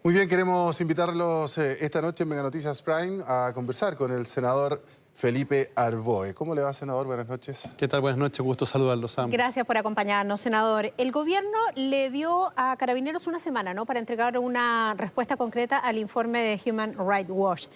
Muy bien, queremos invitarlos esta noche en Mega Noticias Prime a conversar con el senador Felipe Arboe. ¿Cómo le va, senador? Buenas noches. ¿Qué tal? Buenas noches, gusto saludarlos ambos. Gracias por acompañarnos, senador. El gobierno le dio a Carabineros una semana, ¿no?, para entregar una respuesta concreta al informe de Human Rights Watch.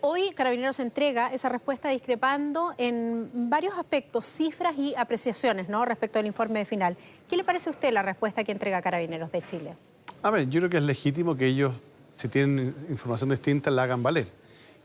Hoy Carabineros entrega esa respuesta discrepando en varios aspectos, cifras y apreciaciones, ¿no?, respecto al informe final. ¿Qué le parece a usted la respuesta que entrega Carabineros de Chile? A ver, yo creo que es legítimo que ellos, si tienen información distinta, la hagan valer.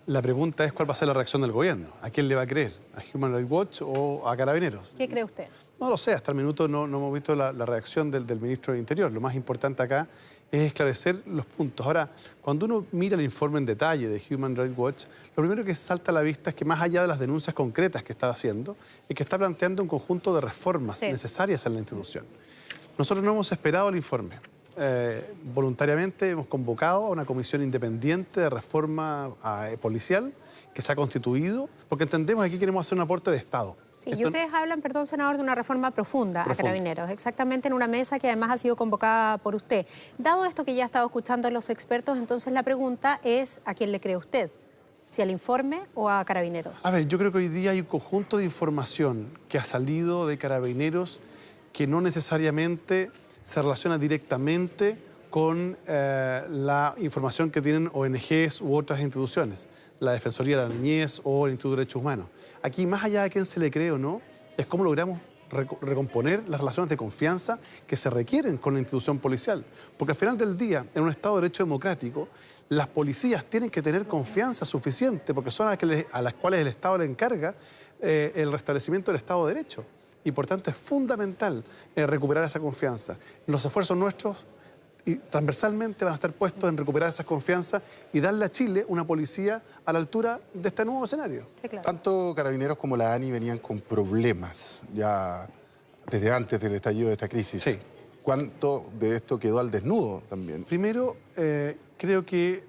La pregunta es cuál va a ser la reacción del gobierno. ¿A quién le va a creer? ¿A Human Rights Watch o a Carabineros? ¿Qué cree usted? No lo sé, hasta el minuto no hemos visto la reacción del ministro del Interior. Lo más importante acá es esclarecer los puntos. Ahora, cuando uno mira el informe en detalle de Human Rights Watch, lo primero que salta a la vista es que más allá de las denuncias concretas que está haciendo, es que está planteando un conjunto de reformas necesarias en la institución. Nosotros no hemos esperado el informe. Voluntariamente hemos convocado a una comisión independiente de reforma policial que se ha constituido, porque entendemos que aquí queremos hacer un aporte de Estado. Sí, y ustedes hablan, perdón, senador, de una reforma profunda a Carabineros, exactamente en una mesa que además ha sido convocada por usted. Dado esto que ya ha estado escuchando a los expertos, entonces la pregunta es, ¿a quién le cree usted? ¿Si al informe o a Carabineros? A ver, yo creo que hoy día hay un conjunto de información que ha salido de Carabineros que no necesariamente se relaciona directamente con la información que tienen ONGs u otras instituciones, la Defensoría de la Niñez o el Instituto de Derechos Humanos. Aquí, más allá de quién se le cree o no, es cómo logramos recomponer las relaciones de confianza que se requieren con la institución policial. Porque al final del día, en un Estado de Derecho democrático, las policías tienen que tener confianza suficiente porque son a las cuales el Estado le encarga el restablecimiento del Estado de Derecho. Y por tanto es fundamental recuperar esa confianza. Los esfuerzos nuestros transversalmente van a estar puestos en recuperar esa confianza y darle a Chile una policía a la altura de este nuevo escenario. Sí, claro. Tanto Carabineros como la ANI venían con problemas ya desde antes del estallido de esta crisis. Sí. ¿Cuánto de esto quedó al desnudo también? Primero, creo que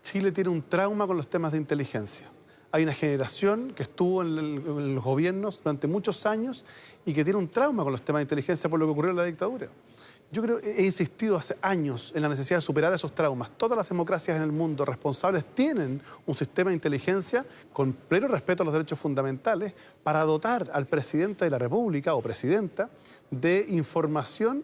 Chile tiene un trauma con los temas de inteligencia. Hay una generación que estuvo en los gobiernos durante muchos años y que tiene un trauma con los temas de inteligencia por lo que ocurrió en la dictadura. Yo creo, he insistido hace años en la necesidad de superar esos traumas. Todas las democracias en el mundo responsables tienen un sistema de inteligencia con pleno respeto a los derechos fundamentales para dotar al presidente de la República o presidenta de información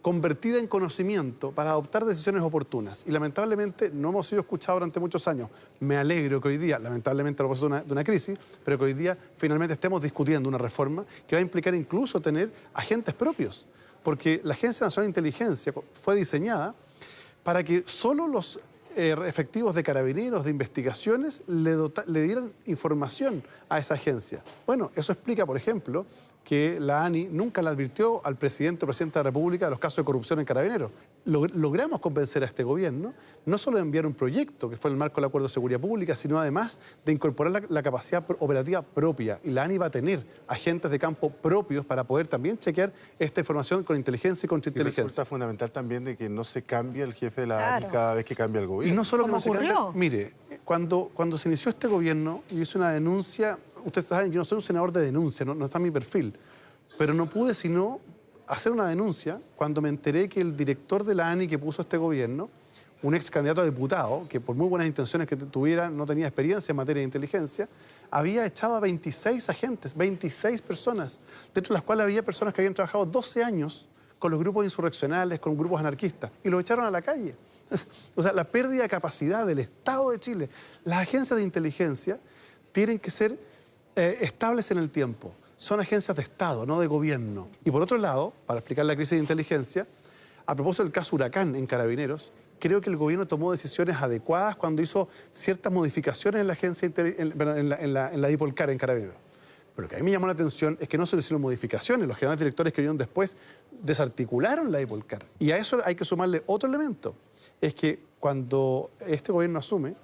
convertida en conocimiento para adoptar decisiones oportunas. Y lamentablemente no hemos sido escuchados durante muchos años. Me alegro que hoy día, lamentablemente a propósito de una crisis, pero que hoy día finalmente estemos discutiendo una reforma que va a implicar incluso tener agentes propios. Porque la Agencia Nacional de Inteligencia fue diseñada para que solo los efectivos de Carabineros, de investigaciones, le dieran información a esa agencia. Bueno, eso explica, por ejemplo, que la ANI nunca le advirtió al presidente o presidenta de la República de los casos de corrupción en Carabineros. Logramos convencer a este gobierno no solo de enviar un proyecto, que fue en el marco del Acuerdo de Seguridad Pública, sino además de incorporar la capacidad operativa propia. Y la ANI va a tener agentes de campo propios para poder también chequear esta información con inteligencia y contrainteligencia. Y resulta fundamental también de que no se cambie el jefe de la ANI cada vez que cambia el gobierno. Y no solo que no se cambie. ¿Cómo ocurrió? Mire, cuando se inició este gobierno, yo hice una denuncia. Ustedes saben, yo no soy un senador de denuncia, no está en mi perfil. Pero no pude sino hacer una denuncia cuando me enteré que el director de la ANI que puso este gobierno, un ex candidato a diputado, que por muy buenas intenciones que tuviera, no tenía experiencia en materia de inteligencia, había echado a 26 agentes, 26 personas, dentro de las cuales había personas que habían trabajado 12 años con los grupos insurreccionales, con grupos anarquistas, y los echaron a la calle. O sea, la pérdida de capacidad del Estado de Chile. Las agencias de inteligencia tienen que ser estables en el tiempo. Son agencias de Estado, no de gobierno. Y por otro lado, para explicar la crisis de inteligencia, a propósito del caso Huracán en Carabineros, creo que el gobierno tomó decisiones adecuadas cuando hizo ciertas modificaciones en la agencia en la Dipolcar en Carabineros. Pero lo que a mí me llamó la atención es que no solo hicieron modificaciones, los generales directores que vinieron después desarticularon la Dipolcar. Y a eso hay que sumarle otro elemento, es que cuando este gobierno asume,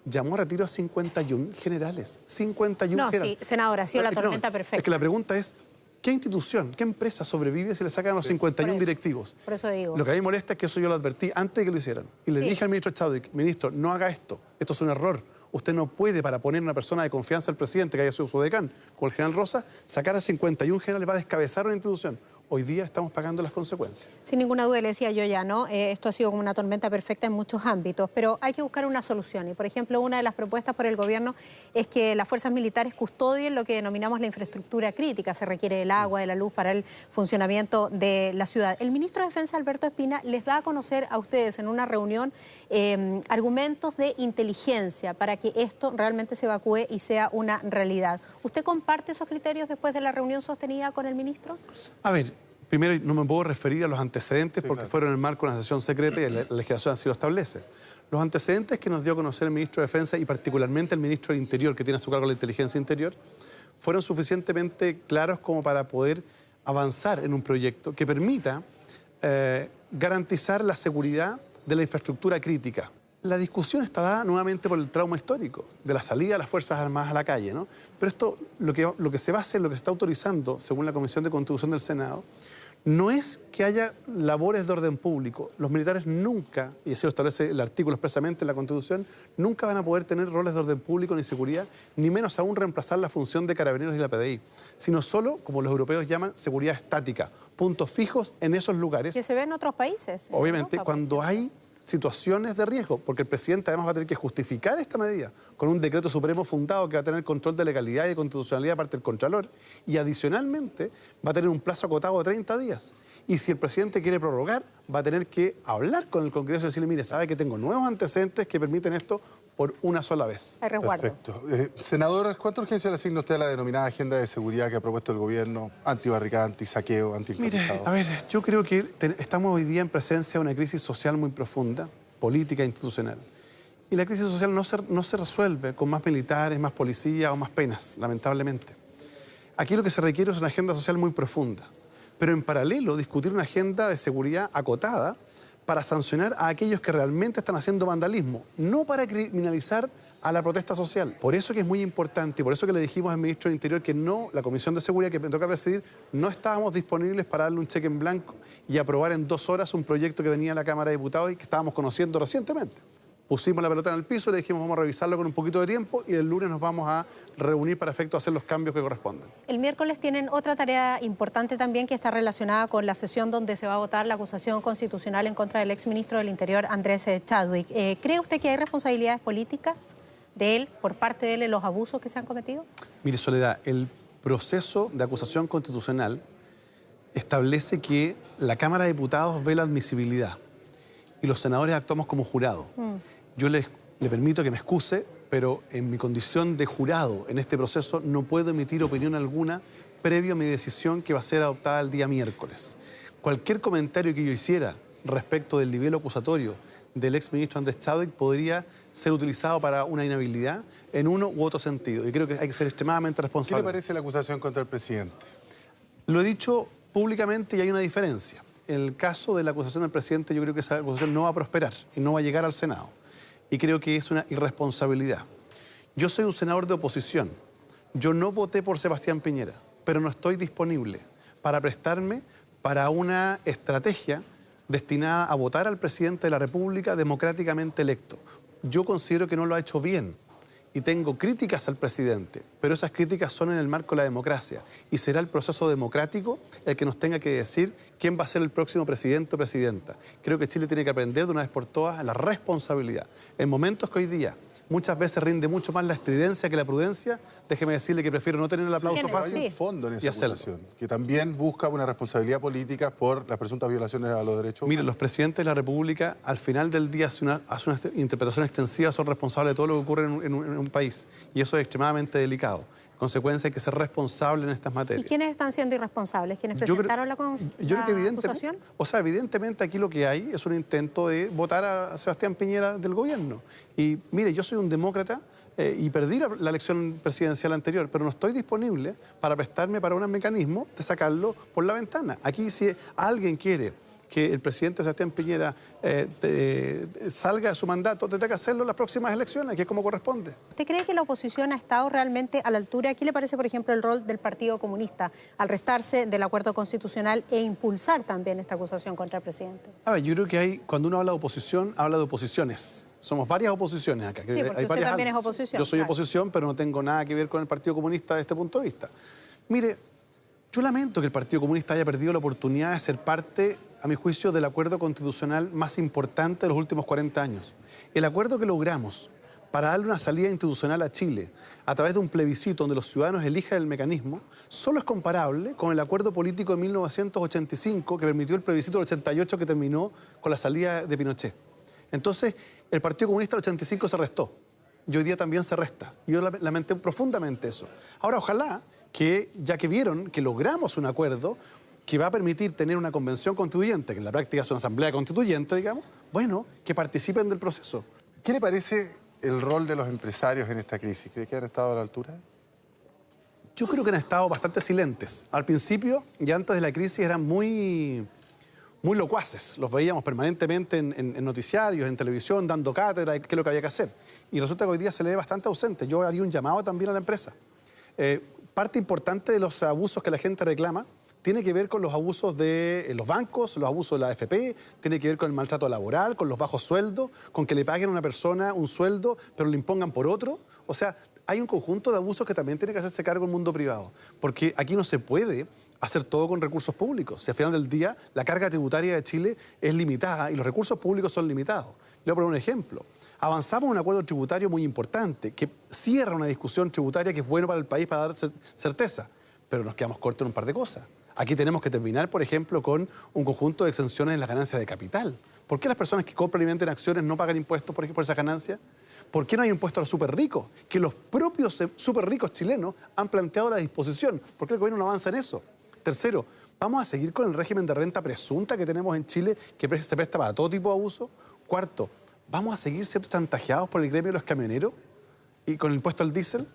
llamó a retiro a 51 generales. 51 generales. Sí, senadora, ha sido la tormenta perfecta. Es que la pregunta es, ¿qué institución, qué empresa sobrevive si le sacan a los 51 directivos? Por eso digo. Lo que a mí me molesta es que eso yo lo advertí antes de que lo hicieran. Y le dije al ministro Chadwick, ministro, no haga esto es un error. Usted no puede, para poner una persona de confianza al presidente, que haya sido su decán, como el general Rosa, sacar a 51 generales, va a descabezar una institución. hoy día estamos pagando las consecuencias. Sin ninguna duda, le decía yo ya, ¿no? Esto ha sido como una tormenta perfecta en muchos ámbitos, pero hay que buscar una solución. Y, por ejemplo, una de las propuestas por el gobierno es que las fuerzas militares custodien lo que denominamos la infraestructura crítica. Se requiere del agua, de la luz para el funcionamiento de la ciudad. El ministro de Defensa, Alberto Espina, les da a conocer a ustedes en una reunión argumentos de inteligencia para que esto realmente se evacúe y sea una realidad. ¿Usted comparte esos criterios después de la reunión sostenida con el ministro? A ver, primero no me puedo referir a los antecedentes porque claro, fueron en el marco de una sesión secreta y la legislación así lo establece. Los antecedentes que nos dio a conocer el ministro de Defensa y particularmente el ministro del Interior, que tiene a su cargo la inteligencia interior, fueron suficientemente claros como para poder avanzar en un proyecto que permita garantizar la seguridad de la infraestructura crítica. La discusión está dada nuevamente por el trauma histórico de la salida de las Fuerzas Armadas a la calle, ¿no? Pero esto, lo que se va a hacer, lo que se está autorizando, según la Comisión de Constitución del Senado, no es que haya labores de orden público. Los militares nunca, y así lo establece el artículo expresamente en la Constitución, nunca van a poder tener roles de orden público ni seguridad, ni menos aún reemplazar la función de Carabineros y la PDI, sino solo, como los europeos llaman, seguridad estática, puntos fijos en esos lugares. Que se ve en otros países. Obviamente, Europa, cuando hay situaciones de riesgo, porque el presidente además va a tener que justificar esta medida con un decreto supremo fundado que va a tener control de legalidad y de constitucionalidad parte del Contralor, y adicionalmente va a tener un plazo acotado de 30 días. Y si el presidente quiere prorrogar, va a tener que hablar con el Congreso y decirle, mire, sabe que tengo nuevos antecedentes que permiten esto por una sola vez. Hay resguardo. Perfecto. Senador, ¿cuánta urgencia le asigna usted a la denominada agenda de seguridad que ha propuesto el gobierno? Antibarricada, antisaqueo, antiincomplicado. Mire, a ver, yo creo que estamos hoy día en presencia de una crisis social muy profunda, política e institucional. Y la crisis social no se resuelve con más militares, más policía o más penas, lamentablemente. Aquí lo que se requiere es una agenda social muy profunda, pero en paralelo discutir una agenda de seguridad acotada para sancionar a aquellos que realmente están haciendo vandalismo, no para criminalizar a la protesta social. Por eso que es muy importante y por eso que le dijimos al ministro del Interior que no, la Comisión de Seguridad que me toca presidir, no estábamos disponibles para darle un cheque en blanco y aprobar en 2 horas un proyecto que venía a la Cámara de Diputados y que estábamos conociendo recientemente. Pusimos la pelota en el piso, le dijimos vamos a revisarlo con un poquito de tiempo y el lunes nos vamos a reunir para efecto de hacer los cambios que correspondan. El miércoles tienen otra tarea importante también que está relacionada con la sesión donde se va a votar la acusación constitucional en contra del exministro del Interior, Andrés Chadwick. ¿Cree usted que hay responsabilidades políticas de él, por parte de él, en los abusos que se han cometido? Mire, Soledad, el proceso de acusación constitucional establece que la Cámara de Diputados ve la admisibilidad y los senadores actuamos como jurado. Yo le permito que me excuse, pero en mi condición de jurado en este proceso no puedo emitir opinión alguna previo a mi decisión que va a ser adoptada el día miércoles. Cualquier comentario que yo hiciera respecto del nivel acusatorio del exministro Andrés Chadwick podría ser utilizado para una inhabilidad en uno u otro sentido. Y creo que hay que ser extremadamente responsable. ¿Qué le parece la acusación contra el presidente? Lo he dicho públicamente y hay una diferencia. En el caso de la acusación del presidente, yo creo que esa acusación no va a prosperar y no va a llegar al Senado. Y creo que es una irresponsabilidad. Yo soy un senador de oposición. Yo no voté por Sebastián Piñera, pero no estoy disponible para prestarme para una estrategia destinada a votar al presidente de la República democráticamente electo. Yo considero que no lo ha hecho bien y tengo críticas al presidente, pero esas críticas son en el marco de la democracia y será el proceso democrático el que nos tenga que decir quién va a ser el próximo presidente o presidenta. Creo que Chile tiene que aprender de una vez por todas la responsabilidad. En momentos que hoy día muchas veces rinde mucho más la estridencia que la prudencia, déjeme decirle que prefiero no tener el aplauso fácil. Hay un fondo en y esa hacerlo. acusación, que también busca una responsabilidad política por las presuntas violaciones a los derechos Mire, humanos. los presidentes de la República al final del día hacen una interpretación extensiva, son responsables de todo lo que ocurre en un país y eso es extremadamente delicado. En consecuencia hay que ser responsable en estas materias. ¿Y quiénes están siendo irresponsables? ¿Quiénes presentaron la acusación? Evidentemente aquí lo que hay es un intento de votar a Sebastián Piñera del gobierno. Y mire, yo soy un demócrata y perdí la elección presidencial anterior, pero no estoy disponible para prestarme para un mecanismo de sacarlo por la ventana. Aquí si alguien quiere que el presidente Sebastián Piñera salga de su mandato, tendrá que hacerlo en las próximas elecciones, que es como corresponde. ¿Usted cree que la oposición ha estado realmente a la altura? ¿Qué le parece, por ejemplo, el rol del Partido Comunista al restarse del acuerdo constitucional e impulsar también esta acusación contra el presidente? A ver, yo creo que cuando uno habla de oposición, habla de oposiciones. Somos varias oposiciones acá. Sí, porque usted también es oposición. Yo soy claro. oposición, pero no tengo nada que ver con el Partido Comunista desde este punto de vista. Mire, Yo lamento que el Partido Comunista haya perdido la oportunidad de ser parte, a mi juicio, del acuerdo constitucional más importante de los últimos 40 años. El acuerdo que logramos para darle una salida institucional a Chile a través de un plebiscito donde los ciudadanos elijan el mecanismo, solo es comparable con el acuerdo político de 1985 que permitió el plebiscito del 88 que terminó con la salida de Pinochet. Entonces, el Partido Comunista del 85 se restó y hoy día también se resta. Y yo lamenté profundamente eso. Ahora, ojalá que, ya que vieron que logramos un acuerdo que va a permitir tener una convención constituyente, que en la práctica es una asamblea constituyente, digamos, bueno, que participen del proceso. ¿Qué le parece el rol de los empresarios en esta crisis? ¿Cree que han estado a la altura? Yo creo que han estado bastante silentes. Al principio, y antes de la crisis, eran muy locuaces. Los veíamos permanentemente en noticiarios, en televisión, dando cátedra de qué es lo que había que hacer. Y resulta que hoy día se le ve bastante ausente. Yo haría un llamado también a la empresa. Parte importante de los abusos que la gente reclama tiene que ver con los abusos de los bancos, los abusos de la AFP, tiene que ver con el maltrato laboral, con los bajos sueldos, con que le paguen a una persona un sueldo, pero le impongan por otro. O sea, hay un conjunto de abusos que también tiene que hacerse cargo el mundo privado, porque aquí no se puede hacer todo con recursos públicos. Si al final del día la carga tributaria de Chile es limitada y los recursos públicos son limitados. Le voy a poner un ejemplo. Avanzamos en un acuerdo tributario muy importante que cierra una discusión tributaria que es bueno para el país para dar certeza, pero nos quedamos cortos en un par de cosas. Aquí tenemos que terminar, por ejemplo, con un conjunto de exenciones en las ganancias de capital. ¿Por qué las personas que compran y venden acciones no pagan impuestos por esas ganancias? ¿Por qué no hay impuestos a los súper ricos? Que los propios súper ricos chilenos han planteado la disposición. ¿Por qué el gobierno no avanza en eso? Tercero, ¿vamos a seguir con el régimen de renta presunta que tenemos en Chile, que se presta para todo tipo de abuso? Cuarto, ¿vamos a seguir siendo chantajeados por el gremio de los camioneros y con el impuesto al diésel?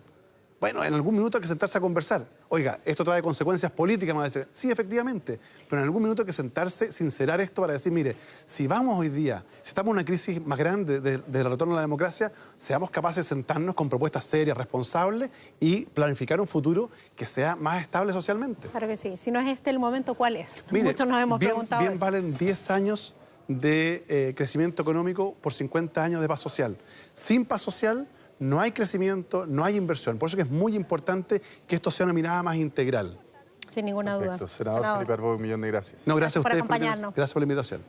Bueno, en algún minuto hay que sentarse a conversar. Oiga, esto trae consecuencias políticas, me va a decir. Sí, efectivamente, pero en algún minuto hay que sentarse, sincerar esto para decir, mire, si vamos hoy día, si estamos en una crisis más grande de retorno a la democracia, seamos capaces de sentarnos con propuestas serias, responsables y planificar un futuro que sea más estable socialmente. Claro que sí. Si no es este el momento, ¿cuál es? Mire, muchos nos hemos preguntado bien eso. valen 10 años de crecimiento económico por 50 años de paz social. Sin paz social no hay crecimiento, no hay inversión. Por eso que es muy importante que esto sea una mirada más integral. Sin ninguna duda. Perfecto. Senador Felipe Arboe, un millón de gracias. No, gracias a por ustedes acompañarnos. Gracias por la invitación.